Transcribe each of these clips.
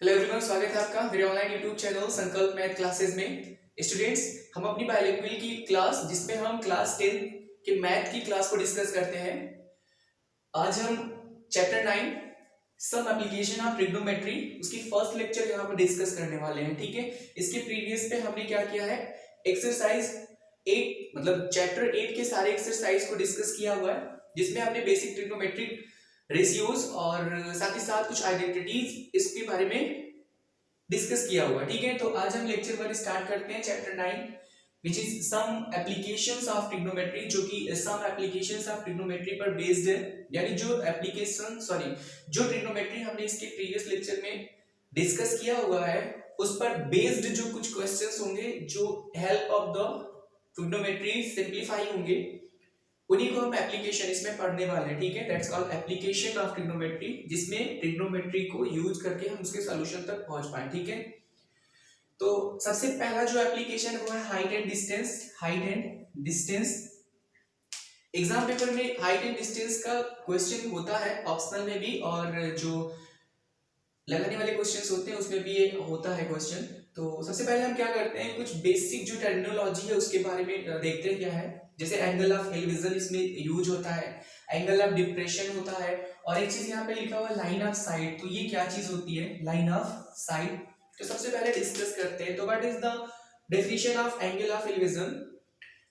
Hello everyone, स्वागत है आपका मेरे ऑनलाइन यूट्यूब चैनल संकल्प मैथ क्लासेस में। स्टूडेंट्स, हम अपनी बायोलॉजी की क्लास जिसमें हम क्लास 10 के मैथ की क्लास को डिस्कस करते हैं। आज हम chapter 9 some application of trigonometry उसकी फर्स्ट लेक्चर यहाँ पर डिस्कस करने वाले हैं। ठीक है, इसके प्रीवियस पे हमने क्या किया है, एक्सरसाइज 8 मतलब चैप्टर 8 के सारे एक्सरसाइज को डिस्कस किया हुआ है, जिसमें हमने बेसिक ट्रिग्नोमेट्रिक रेशियोज और साथ ही साथ कुछ आइडेंटिटीज इसके बारे में डिस्कस किया हुआ। ठीक है, तो आज हम लेक्चर 1 स्टार्ट करते हैं, chapter 9 which is some applications of trigonometry, जो कि सम एप्लीकेशंस ऑफ ट्रिग्नोमेट्री पर बेस्ड है। यानी जो ट्रिग्नोमेट्री हमने इसके प्रीवियस लेक्चर में डिस्कस किया हुआ है उस पर बेस्ड जो कुछ क्वेश्चंस होंगे जो help of the trigonometry simplify होंगे, उन्हीं को हम एप्लीकेशन इसमें पढ़ने वाले हैं। ठीक है, that's called application of trigonometry, जिसमें ट्रिग्नोमेट्री को यूज करके हम उसके सॉल्यूशन तक पहुंच पाए। ठीक है, तो सबसे पहला जो एप्लीकेशन हुआ है height and distance. Height and distance exam paper में हाइट एंड डिस्टेंस का क्वेश्चन होता है, ऑप्शनल में भी और जो लगाने वाले क्वेश्चंस होते हैं उसमें भी ये होता है क्वेश्चन। तो सबसे पहले हम क्या करते हैं, कुछ बेसिक जो टर्मिनोलॉजी है उसके बारे में देखते हैं क्या है। जैसे एंगल ऑफ एलिवेशन इसमें यूज होता है, एंगल ऑफ डिप्रेशन होता है, और एक चीज यहाँ पे लिखा हुआ है लाइन ऑफ साइट। तो ये क्या चीज होती है, लाइन ऑफ साइट। तो सबसे पहले डिस्कस करते हैं। तो what is the definition of angle of elevation?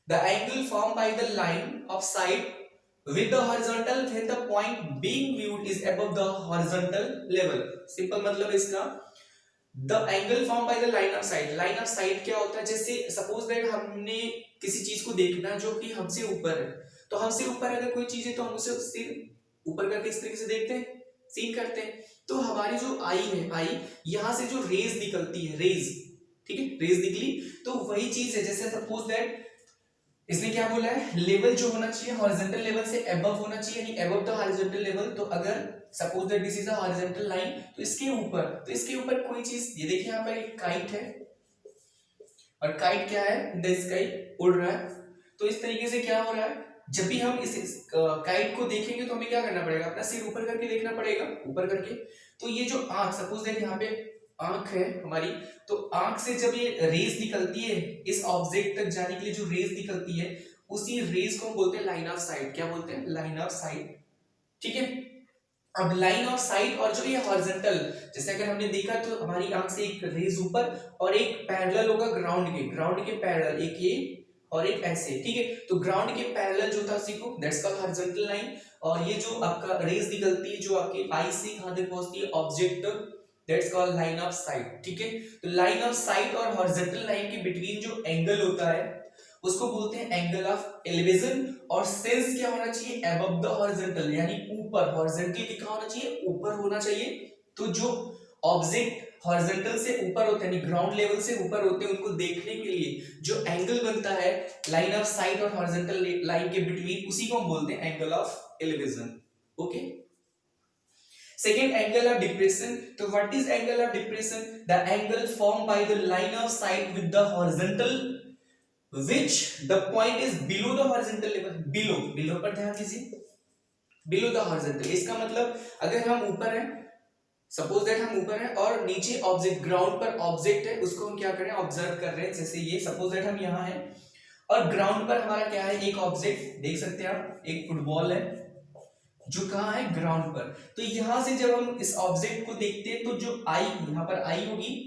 The angle form by the line of site with the horizontal when the point being viewed is above the horizontal level। Simple मतलब इसका, the angle formed by the line of sight। line of sight क्या होता है, जैसे suppose that हमने किसी चीज को देखना जो कि हमसे ऊपर है, तो हमसे ऊपर अगर कोई चीज है तो हम उसे सिर ऊपर करके इस तरीके से देखते हैं, सीन करते हैं। तो हमारी जो आई है, आई यहां से जो रेज निकलती है, रेज, ठीक है, रेज निकली तो वही चीज है। जैसे सपोज दैट इसने क्या बोला है, लेवल जो होना चाहिए हॉरिजॉन्टल लेवल से अबव होना चाहिए, यानी अबव द हॉरिजॉन्टल लेवल। तो अगर suppose that this is a horizontal line, तो इसके ऊपर कोई चीज, ये देखिए यहाँ पर एक काइट है, और काइट क्या है, द स्काई, उड़ रहा है। तो इस तरीके से क्या हो रहा है, जब भी हम इस काइट को देखेंगे तो हमें क्या करना पड़ेगा, अपना सिर ऊपर करके देखना पड़ेगा, ऊपर करके। तो ये जो आंख, सपोज दैट यहाँ पे आंख है हमारी, तो आंख से जब ये रेज निकलती है इस ऑब्जेक्ट तक जाने के लिए, जो रेज निकलती है उसी रेज को हम बोलते हैं लाइन ऑफ साइट। क्या बोलते हैं, लाइन ऑफ साइट। ठीक है, अब लाइन ऑफ साइट और जो ये हॉरिजॉन्टल, जैसे अगर हमने देखा तो हमारी आंख से एक रेज ऊपर और एक पैरेलल होगा ग्राउंड के पैरेलल, एक ये और एक ऐसे। ठीक है, तो ग्राउंड के पैरेलल जो था उसी को दैट्स कॉल्ड हॉरिजॉन्टल लाइन। और ये जो आपका रेज निकलती है जो आपकी आई से कहां तक पहुंचती है, ऑब्जेक्ट तक, that's called line of site. ठीक है, तो लाइन ऑफ साइट और हॉरिजॉन्टल लाइन के बिटवीन जो एंगल होता है उसको बोलते हैं एंगल ऑफ एलिवेशन। और सेंस क्या होना चाहिए, अबव द हॉरिजॉन्टल, यानी ऊपर, हॉरिजॉन्टल की कहां होना चाहिए, ऊपर होना चाहिए। तो जो ऑब्जेक्ट हॉरिजॉन्टल से ऊपर होते हैं, ग्राउंड लेवल से ऊपर होते हैं, उनको देखने के लिए जो एंगल बनता है लाइन ऑफ साइट और हॉरिजॉन्टल लाइन के बिटवीन, उसी को हम बोलते हैं angle of elevation. Okay, second angle of depression. तो what is angle of depression? The angle form by the line of sight with the horizontal which the point is below the horizontal level। below पर ध्यान दीजिए, below the horizontal, इसका मतलब अगर हम ऊपर हैं, सपोज दैट हम ऊपर हैं और नीचे ऑब्जेक्ट, ग्राउंड पर ऑब्जेक्ट है, उसको हम क्या कर रहे हैं, ऑब्जर्व कर रहे हैं। जैसे ये सपोज दैट हम यहाँ हैं और ग्राउंड पर हमारा क्या है, एक ऑब्जेक्ट देख सकते हैं आप, एक फुटबॉल है जो कहाँ है, ग्राउंड पर। तो यहां से जब हम इस ऑब्जेक्ट को देखते हैं तो जो आई, यहाँ पर आई होगी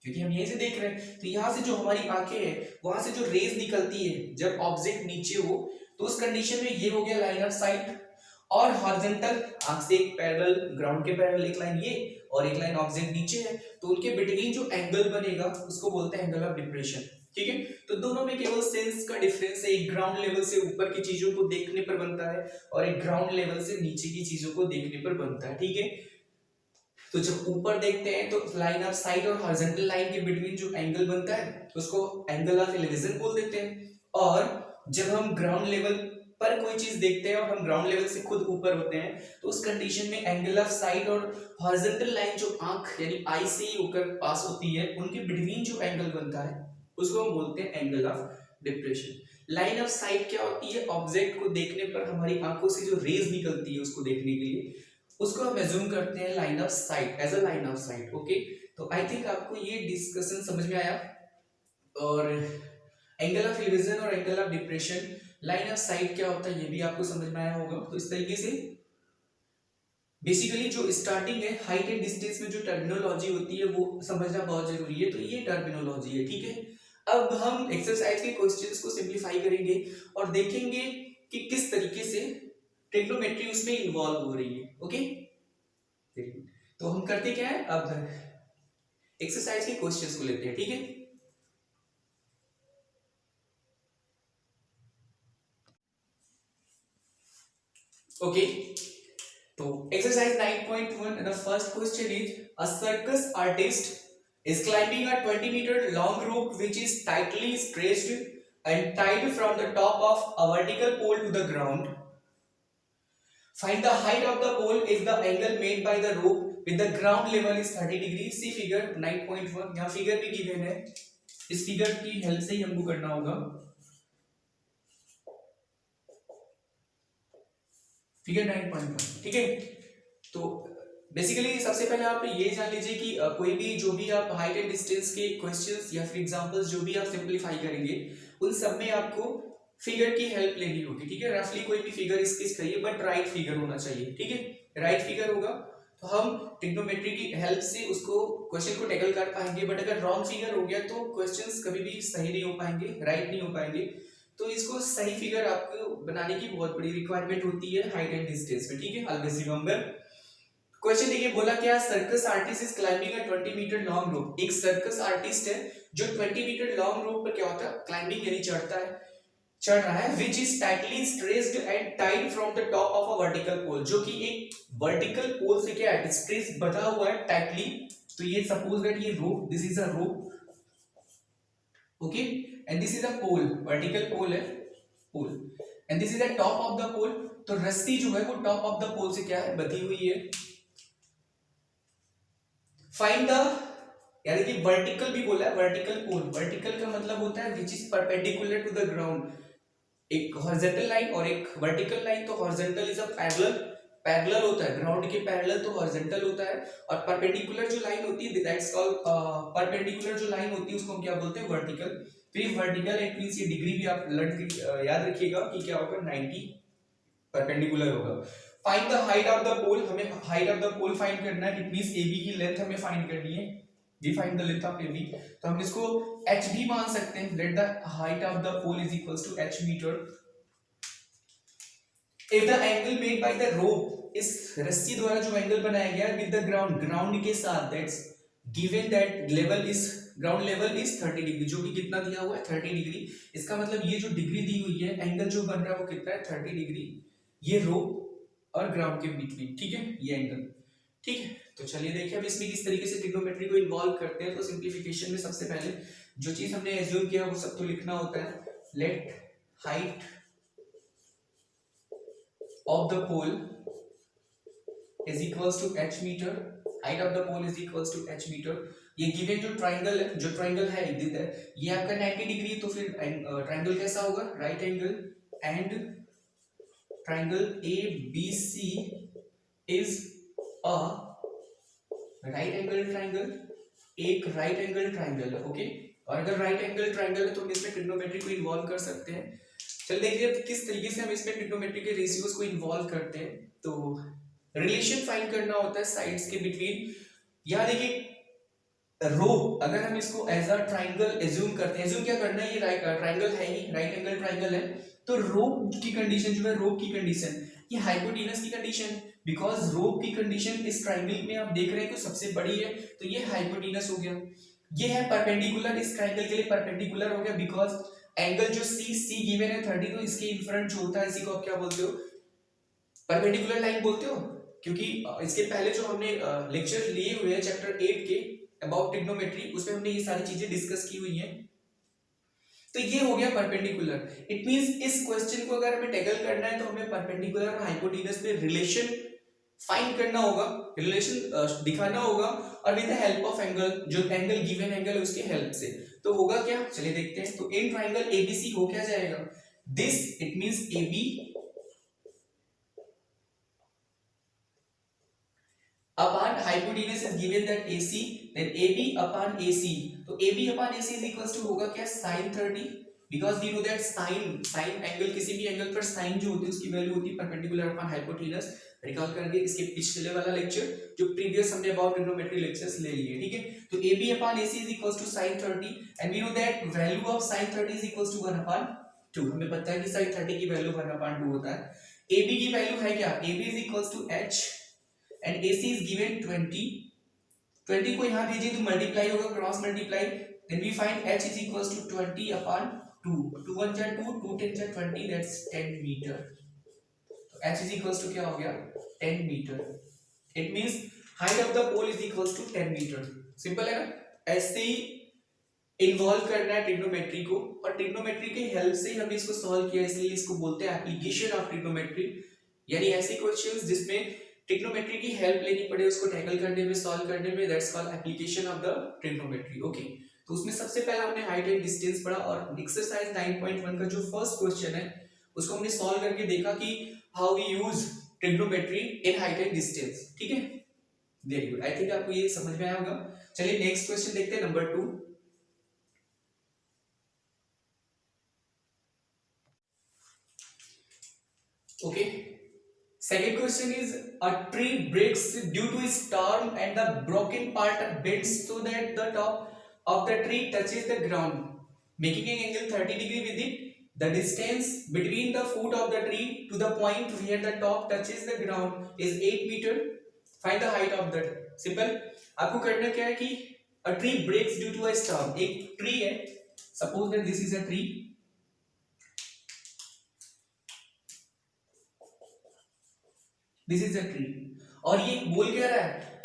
क्योंकि हम यहीं से देख रहे हैं, तो यहां से जो हमारी आंखें हैं वहां से जो रेज निकलती है जब ऑब्जेक्ट नीचे हो, तो उस कंडीशन में ये हो गया लाइन ऑफ साइट। और हॉरिजॉन्टल, आंख से एक पैरेलल, ग्राउंड के पैरेलल एक लाइन ये और एक लाइन ऑब्जेक्ट नीचे है, तो उनके बिटवीन जो एंगल बनेगा उसको बोलते हैं एंगल ऑफ डिप्रेशन। ठीक है, तो दोनों में केवल सेंस का डिफरेंस है, एक ग्राउंड लेवल से ऊपर की चीजों को देखने पर बनता है और एक ग्राउंड लेवल से नीचे की चीजों को देखने पर बनता है। ठीक है, तो जब ऊपर देखते हैं तो लाइन ऑफ साइट और हॉरिजॉन्टल लाइन के बिटवीन जो एंगल बनता है उसको एंगल ऑफ एलिवेशन बोल देते हैं। और जब हम ग्राउंड लेवल पर कोई चीज देखते हैं और हम ग्राउंड लेवल से खुद ऊपर होते हैं तो उस कंडीशन में एंगल ऑफ साइट और हॉरिजॉन्टल लाइन जो आंख यानी आई से ही होकर पास होती है, उनके बिटवीन जो एंगल बनता है उसको हम बोलते हैं angle of depression. Line of site क्या होती है, ऑब्जेक्ट को देखने पर हमारी आंखों से जो रेज निकलती है उसको देखने के लिए, उसको हम एज्यूम करते हैं line of sight, as a line of sight. Okay, तो आई थिंक आपको ये डिस्कशन समझ में आया। और एंगल ऑफ एलिवेशन और angle of depression, line of site क्या होता है ये भी आपको समझ में आया होगा। तो इस तरीके से बेसिकली जो स्टार्टिंग है, हाइट एंड डिस्टेंस में जो टर्मिनोलॉजी होती है वो समझना बहुत जरूरी है। तो ये टर्मिनोलॉजी है, ठीक है। अब हम एक्सरसाइज के क्वेश्चंस को सिंप्लीफाई करेंगे और देखेंगे कि किस तरीके से ट्रिग्नोमेट्री उसमें इन्वॉल्व हो रही है। ओके, तो हम करते क्या है, अब एक्सरसाइज के क्वेश्चंस को लेते हैं, ठीक है। ओके, तो exercise 9.1 the first question is a circus artist is climbing a 20-meter long rope which is tightly stretched and tied from the top of a vertical pole to the ground. Find the height of the pole if the angle made by the rope with the ground level is 30 degrees. See figure 9.1, यहाँ figure भी given है, इस figure की help से ही हमको करना होगा। Figure 9.1, ठीक है। तो बेसिकली सबसे पहले आप ये जान लीजिए कि कोई भी जो भी आप हाइट एंड डिस्टेंस के क्वेश्चंस या फिर एग्जांपल्स जो भी आप सिंपलीफाई करेंगे उन सब में आपको फिगर की हेल्प लेनी होगी, ठीक है। रफली कोई भी फिगर स्केच करिए बट राइट फिगर होना चाहिए, ठीक है। राइट फिगर होगा तो हम ट्रिग्नोमेट्री की हेल्प से उसको क्वेश्चन को टैकल कर पाएंगे। बट अगर रॉन्ग फिगर हो गया तो क्वेश्चंस कभी भी सही नहीं हो पाएंगे, राइट नहीं हो पाएंगे। तो इसको सही फिगर आपको बनाने की बहुत बड़ी रिक्वायरमेंट होती है हाइट एंड डिस्टेंस में, ठीक है। Always remember. क्वेश्चन देखिए, बोला क्या, circus artist is climbing a 20 metre long rope. एक सर्कस आर्टिस्ट है जो 20 मीटर लॉन्ग रोप पर क्या होता है, क्लाइंबिंग यानी चढ़ रहा है, which is tightly stretched and tied from the top of a vertical pole, जो कि एक वर्टिकल पोल से क्या है, स्ट्रेच बंधा हुआ है टाइटली। तो ये सपोज दैट ये rope, this is a rope, okay, and this is a pole, vertical pole है, pole, and this is the top of the pole. तो रस्सी जो है वो टॉप ऑफ द पोल से क्या है, बंधी हुई है। फाइंड द, यानी कि वर्टिकल भी बोला है, वर्टिकल पोल, वर्टिकल का मतलब होता है which is perpendicular to the ground, एक हॉरिजॉन्टल लाइन और एक वर्टिकल लाइन। तो horizontal is a parallel, parallel होता है ग्राउंड के पैरेलल, तो हॉरिजॉन्टल होता है। और परपेंडिकुलर जो लाइन होती है, दैट्स कॉल्ड परपेंडिकुलर जो लाइन होती है उसको हम क्या बोलते हैं, वर्टिकल। तो ये वर्टिकल इट मींस ये डिग्री भी आप याद रखिएगा कि क्या होगा, 90 परपेंडिकुलर होगा। Find the height of the pole, हमें height of the pole find करना है, इट मींस एबी की लेंथ हमें फाइंड करनी है। We find the length of AB, तो हम इसको h भी मान सकते हैं, let the height of the pole is equals to h metre. If the angle made by the rope, इस रस्सी द्वारा जो एंगल बनाया गया है विद द ग्राउंड, ग्राउंड के साथ, that's given that level is, ground level is 30 degree, जो कि कितना दिया हुआ है, 30 डिग्री। इसका मतलब ये जो डिग्री दी हुई है, एंगल जो बन रहा है वो कितना है, 30 डिग्री, ये रोप और ग्राउंड के बीच में, ठीक है, ये एंगल, ठीक है। तो चलिए देखिए अब इसमें किस तरीके से ट्रिग्नोमेट्री को इन्वॉल्व करते हैं। तो सिंप्लीफिकेशन में सबसे पहले जो चीज हमने एज्यूम किया वो सब तो लिखना होता है। Let height of the pole is equals to h meter, height of the pole is equals to h meter। ये गिवन जो ट्रायंगल है, जो ट्रायंगल है ये आपका 90 डिग्री, तो फिर ट्रायंगल कैसा होगा, right angle, and triangle ABC is a right angle triangle, एक राइट एंगल ट्रायंगल है, ओके। और अगर राइट एंगल ट्रायंगल है तो हम इसमें ट्रिग्नोमेट्री को इन्वॉल्व कर सकते हैं। चल देखिए किस तरीके से हम इसमें ट्रिग्नोमेट्री के रेशियोज को इन्वॉल्व करते हैं। तो रिलेशन फाइंड करना होता है साइड्स के बिटवीन। यहाँ देखिए रो, अगर हम इसको एज अ ट्रायंगल एज्यूम करते हैं, एज्यूम क्या करना है, ये राइट ट्रायंगल है ही, राइट एंगल ट्रायंगल है, तो रोप की कंडीशन जो है, रोप की कंडीशन ये हाइपोटेनस की कंडीशन, बिकॉज रोप की कंडीशन इस ट्रायंगल में आप देख रहे हैं तो सबसे बड़ी है, तो ये हाइपोटेनस हो गया। ये है परपेंडिकुलर, इस ट्रायंगल के लिए परपेंडिकुलर हो गया, बिकॉज एंगल जो सी गिवन है 30, तो इसके इन फ्रंट जो होता है इसी को आप क्या बोलते हो, परपेंडिकुलर लाइन बोलते हो। क्योंकि इसके पहले जो हमने लेक्चर लिए हुए हैं चैप्टर 8 के अबाउट ट्रिग्नोमेट्री, उसमें हमने ये सारी चीजें डिस्कस की हुई हैं। तो ये हो गया परपेंडिकुलर। इट मींस इस क्वेश्चन को अगर हमें टैकल करना है तो हमें परपेंडिकुलर और हाइपोटेनस में रिलेशन फाइंड करना होगा, रिलेशन दिखाना होगा, और with the help of angle, जो एंगल गिवन एंगल है उसके हेल्प से। तो होगा क्या, चलिए देखते हैं। तो इन ट्रायंगल एबीसी हो क्या जाएगा, this it means AB hypotenuse is given that AC, then AB upon AC. तो AB upon AC is equals to होगा क्या sin 30, because we know that sin angle, किसी भी एंगल पर sin जो होती है उसकी वैल्यू होती है परपेंडिकुलर अपॉन हाइपोटेनस। रिकॉल करेंगे इसके पिछले वाला लेक्चर जो प्रीवियस हमने अबाउट ट्रिग्नोमेट्री लेक्चर्स ले लिए, ठीक है। तो AB upon AC is equals to sin 30 and we know that value of sin 30 is equals to 1 upon 2। हमें पता है कि sin 30 की वैल्यू 1 upon 2 होता है। AB की वैल्यू है क्या, AB is equals to H and AC is given 20। 20 को यहाँ भेजिए तो मल्टीप्लाई होगा, cross multiply, then we find H is equals to 20 upon 2। 2 1 जा 2, 2 10 जा 20, that's 10 मीटर। तो H is equals to क्या हो गया 10 metre. It means height of the pole is equals to 10 metre. Simple है ना, ऐसे ही इन्वॉल्व करना है ट्रिग्नोमेट्री को, और ट्रिग्नोमेट्री के हेल्प से हमने इसको सॉल्व किया, इसलिए इसको बोलते हैं एप्लीकेशन ऑफ ट्रिग्नोमेट्री। यानी ऐसे क्वेश्चंस जिसमें ट्रिग्नोमेट्री की हेल्प लेनी पड़े उसको टैकल करने में, सॉल्व करने में, that's called application of the trigonometry. Okay, तो उसमें सबसे पहला हमने हाइट एंड डिस्टेंस पढ़ा, और एक्सरसाइज 9.1 का जो फर्स्ट क्वेश्चन है उसको हमने सॉल्व करके देखा कि how we use trigonometry in height and distance, ठीक है। वेरी गुड, आई थिंक आपको ये समझ में आया होगा। चलिए नेक्स्ट क्वेश्चन देखते हैं, number 2। Okay, second question is a tree breaks due to a storm and the broken part bends so that the top of the tree touches the ground, making an angle 30 degree with it. The distance between the foot of the tree to the point where the top touches the ground is 8 meter. Find the height of that. Simple. आपको करना क्या है कि a tree breaks due to a storm. एक tree है, suppose that this is a tree. This is a tree, और ये बोल क्या रहा है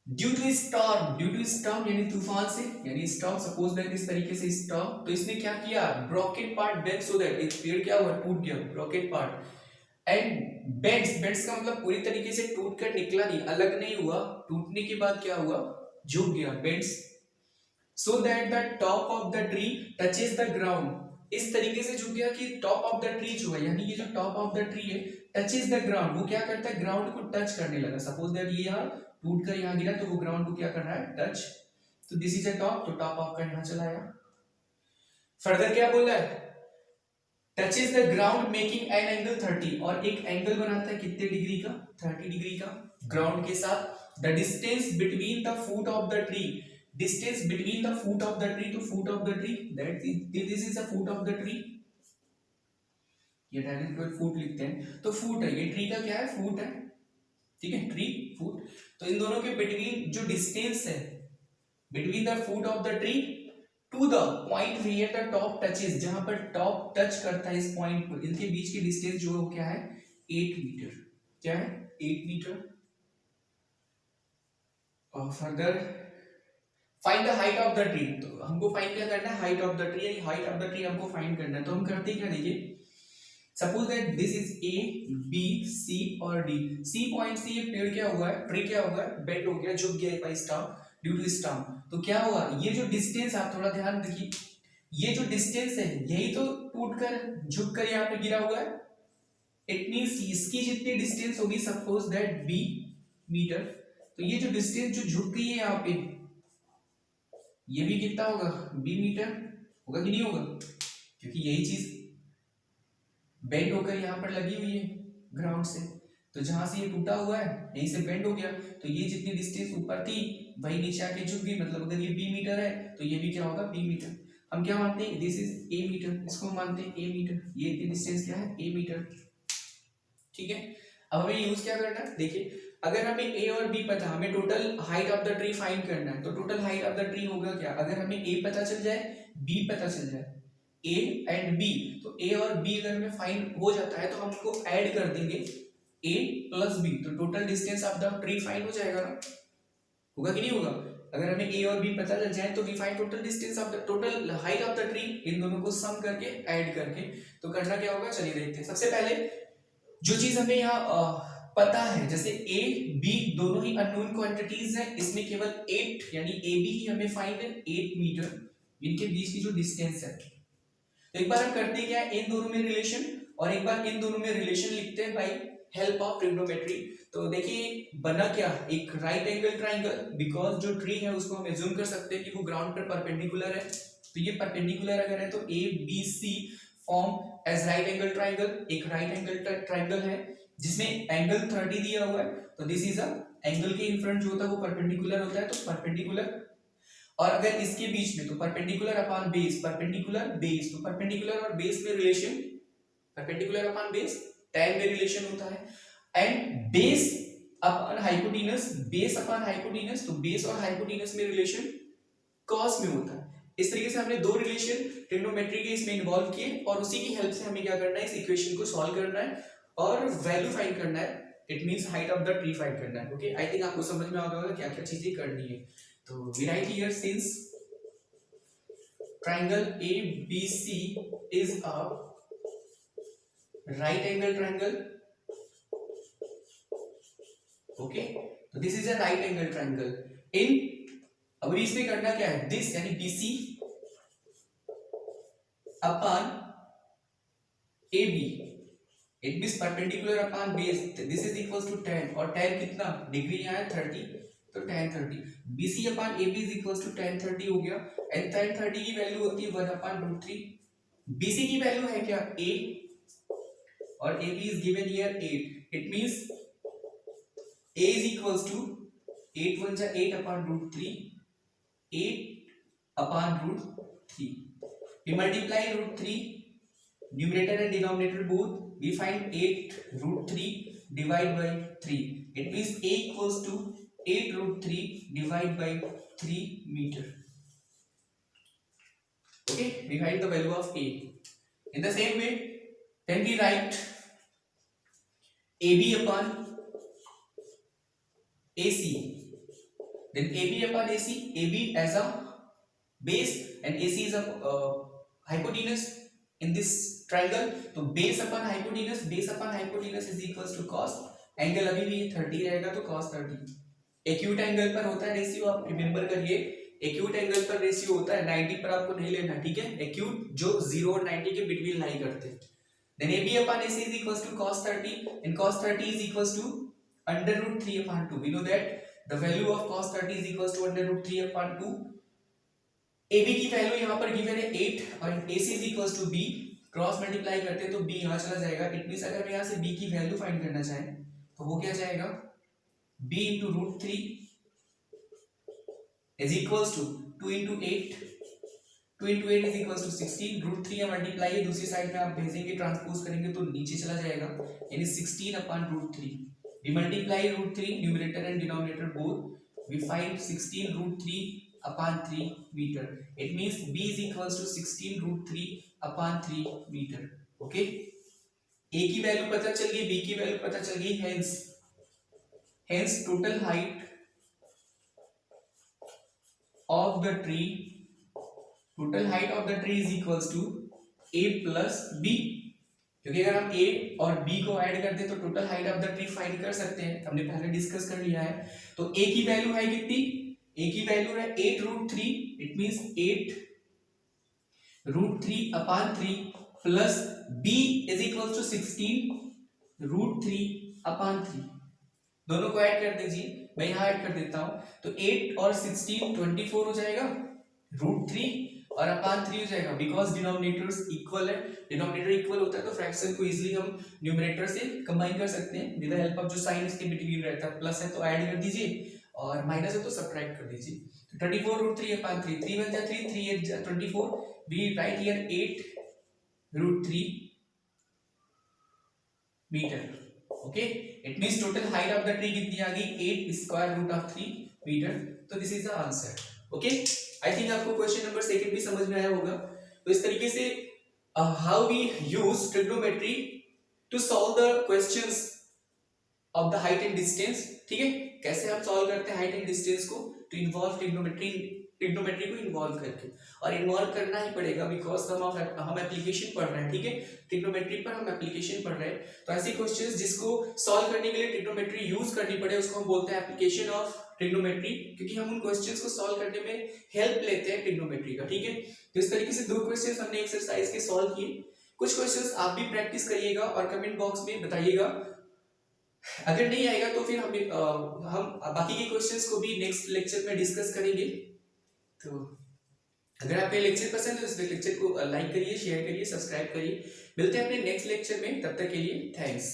ड्यू टू स्टॉर्म यानी तूफान से, यानी स्टॉर्म, सपोज दैट इस तरीके से स्टॉर्म, तो इसने क्या किया broken part bend so that एक पेड़ क्या हुआ टूट गया, ब्रोकन पार्ट एंड बेंड्स का मतलब पूरी तरीके से टूट कर निकला नहीं, अलग नहीं हुआ, टूटने के बाद क्या हुआ झुक गया, bends so that the top of the tree touches the ground, इस तरीके से झुक गया कि टॉप ऑफ द ट्री जो है, यानी ये जो टॉप ऑफ द ट्री है टचेस द ग्राउंड, वो क्या करता है ग्राउंड को टच करने लगा। सपोज दैट ये यहाँ टूट कर यहाँ गिरा तो वो ग्राउंड को क्या कर रहा है टच, तो दिस इज अ टॉप, तो टॉप आपका यहाँ चला आया। फर्दर क्या बोल रहा है touches the ground making an angle 30, और एक एंगल बनाता है कितने डिग्री का 30 डिग्री का ग्राउंड के साथ। The distance between the foot of the tree, distance between the foot of the tree, तो foot of the tree that this is the foot of the tree, ये direct foot लिखते हैं तो foot है, ये tree का क्या है फुट है, ठीक है ट्री फुट। तो इन दोनों के बिटवीन जो डिस्टेंस है between the foot of the tree to the point where the top touches, जहां पर टॉप टच करता है इस पॉइंट को, इनके बीच की डिस्टेंस जो क्या है 8 मीटर, क्या है 8 मीटर। और further find the height of the tree, तो हमको फाइंड क्या करना है हाइट ऑफ द ट्री, यानी हाइट ऑफ द ट्री हमको फाइंड करना है। तो हम करते क्या देखिए, suppose that this is A B C और डी, सी पॉइंट से ये पेड़ क्या हुआ है ट्री क्या हुआ है बेंड हो गया, झुक गया by storm, due to storm. तो क्या हुआ ये जो डिस्टेंस, आप थोड़ा ध्यान देखिए, ये जो डिस्टेंस है यही तो टूटकर झुक कर यहाँ पे गिरा हुआ है, इट मींस इसकी जितनी डिस्टेंस होगी सपोज दैट बी मीटर, तो ये जो डिस्टेंस जो झुक गई है यहाँ पे ये भी कितना होगा बी मीटर होगा कि नहीं होगा, क्योंकि यही चीज बेंड होकर यहाँ पर लगी हुई है ग्राउंड से, तो जहां से ये टूटा हुआ है यहीं से बेंड हो गया, तो ये जितनी डिस्टेंस ऊपर थी वही नीचे आके झुक गई, मतलब अगर ये बी मीटर है तो ये भी क्या होगा बी मीटर। हम क्या मानते हैं दिस इज ए मीटर, इसको मानते हैं ए मीटर, ये इतनी डिस्टेंस क्या है ए मीटर, ठीक है। अब हमें यूज क्या करना है देखिए, अगर हमें ए और बी पता, हमें total height of the tree find करना है, तो total height of the tree होगा क्या, अगर हमें ए पता चल जाए बी पता चल जाए, ए एंड बी, तो ए और बी अगर हमें फाइंड हो जाता है तो हम उसको ऐड कर देंगे ए प्लस बी, तो total distance of the tree find हो जाएगा ना, होगा कि नहीं होगा। अगर हमें ए और बी पता चल जाए तो we find total distance of the total height of the tree, इन दोनों को सम करके ऐड करके, तो करना क्या होगा चलिए देखते हैं। सबसे पहले जो चीज हमें यहाँ पता है, जैसे ए बी दोनों ही अननोन क्वांटिटीज हैं, इसमें केवल 8 यानी ए बी ही हमें फाइंड है 8 मीटर, इनके बीच की जो डिस्टेंस है। तो एक बार हम करते हैं क्या इन दोनों में रिलेशन, और एक बार इन दोनों में रिलेशन लिखते हैं भाई, हेल्प ऑफ ट्रिग्नोमेट्री। तो देखिए बना क्या, एक राइट एंगल ट्राइंगल, बिकॉज जो ट्री है उसको हम एज्यूम कर सकते हैं कि वो ग्राउंड पर परपेंडिकुलर है, तो ये परपेंडिकुलर अगर है तो A B C form as right angle triangle, एक राइट एंगल ट्राइंगल है जिसमें एंगल 30 दिया हुआ है, तो दिस इज अ एंगल के इन फ्रंट जो होता है वो परपेंडिकुलर होता है, तो परपेंडिकुलर। और अगर इसके बीच में तो perpendicular upon base, perpendicular base, तो परपेंडिकुलर और बेस में relation, perpendicular upon base tan में रिलेशन होता है, and base upon hypotenuse, base upon hypotenuse, तो बेस और हाइपोटेनस में रिलेशन cos में होता है। इस तरीके से हमने दो रिलेशन ट्रिग्नोमेट्री के इसमें इन्वॉल्व किए और उसी की हेल्प से हमें क्या करना है, इस इक्वेशन को सॉल्व करना है और वैल्यू फाइंड करना है, it means height of the tree find करना है। ओके, आई थिंक आपको समझ में आ गया होगा क्या क्या चीजें करनी है। तो we write here since triangle ABC is a right angle triangle, okay, तो this is a right angle triangle in, अब इसमें करना क्या है, this यानी BC upon AB, it means perpendicular upon base, this is equals to tan, और tan कितना degree यहाँ है 30, तो tan 30, BC upon AB is equals to tan 30 हो गया, एंड tan 30 की वैल्यू होती है 1/√3, BC की वैल्यू है क्या 8 और AB is given here 8, it means A is equals to 8 1 जा 8/√3, 8/√3, we multiply √3, numerator and denominator both, we find 8√3 divided by 3, it means A equals to 8√3 divided by 3 meter. Okay, we find the value of A. In the same way, then we write AB upon AC, then AB upon AC, AB as a base and AC is a hypotenuse in this triangle, तो base upon hypotenuse, base upon hypotenuse is equals to cos, angle अभी भी 30 रहेगा तो cos 30, acute angle पर होता है ratio, आप remember करिए एक्यूट एंगल पर रेशियो होता है, 90 पर आपको नहीं लेना, ठीक है, एक्यूट जो 0 और 90 के बिटवीन लाई करते हैं। then AB upon AC is equals to cos 30 and cos 30 is equals to √3/2, we know that the value of cos 30 is equals to √3/2, AB की वैल्यू यहाँ पर गिवन है 8 और AC is equals to B, cross multiply करते हैं तो B यहाँ चला जाएगा, इट मींस अगर मैं यहाँ से B की वैल्यू फाइंड करना चाहें तो वो क्या जाएगा, B into √3 is equals to 2 into 8, 2 into 8 is equals to 16, √3 है मल्टीप्लाई है, दूसरी साइड में आप भेजेंगे ट्रांसपोज करेंगे तो नीचे चला जाएगा, यानी 16/√3, we multiply √3 numerator and denominator both, we find 16√3/3 meter, it means B is equals to 16√3/3 meter. okay, A की वैल्यू पता चल गई, B की वैल्यू पता चल गई, hence total height of the tree is equals to A plus B, क्योंकि अगर हम A और B को ऐड कर दे तो total height of the tree find कर सकते हैं, हमने पहले डिस्कस कर लिया है। तो A की वैल्यू है कितनी, A की वैल्यू है 8√3, it means 8√3/3 plus B is equal to 16√3/3, दोनों को ऐड कर दीजिए, मैं यहाँ ऐड कर देता हूँ, तो 8 और 16 24 हो जाएगा, √3 और /3 हो जाएगा, बिकॉज डिनोमिनेटर्स इक्वल है, डिनोमिनेटर इक्वल होता है तो फ्रैक्शन को इजीली हम न्यूमरेटर से कंबाइन कर सकते हैं विद द हेल्प ऑफ जो साइन इसके बिटवीन रहता है, प्लस है तो ऐड कर दीजिए और माइनस है तो सब्ट्रैक्ट कर दीजिए, तो 24√3/3, 3 1 जा 3, 3 8 जा 24, we write here 8√3 metre. Okay, it means total height of the tree कितनी आ गई, 8√3 मीटर, तो this is the answer. Okay, I think आपको क्वेश्चन नंबर 2 भी समझ में आया होगा। तो इस तरीके से how we use trigonometry to solve the questions of the height and distance, ठीक है, कैसे हम सॉल्व करते हैं हाइट एंड डिस्टेंस को टू इन्वॉल्व ट्रिग्नोमेट्री को इन्वॉल्व करके, और इन्वॉल्व करना ही पड़ेगा बिकॉज हम एप्लीकेशन पढ़ रहे हैं, ठीक है, ट्रिग्नोमेट्री पर हम एप्लीकेशन पढ़ रहे हैं, तो ऐसे क्वेश्चंस जिसको सॉल्व करने के लिए ट्रिग्नोमेट्री यूज करनी पड़े उसको हम बोलते हैं एप्लीकेशन ऑफ ट्रिग्नोमेट्री, क्योंकि हम उन क्वेश्चंस को सॉल्व करने में हेल्प लेते हैं ट्रिग्नोमेट्री का, ठीक है। तो इस तरीके से 2 क्वेश्चंस हमने एक्सरसाइज के सॉल्व किए, कुछ क्वेश्चंस आप भी प्रैक्टिस करिएगा और कमेंट बॉक्स में बताइएगा अगर नहीं आएगा तो फिर हम बाकी के क्वेश्चंस को भी नेक्स्ट लेक्चर में डिस्कस करेंगे। तो अगर आपको ये लेक्चर पसंद है तो इस लेक्चर को लाइक करिए, शेयर करिए, सब्सक्राइब करिए। मिलते हैं अपने नेक्स्ट लेक्चर में, तब तक के लिए थैंक्स।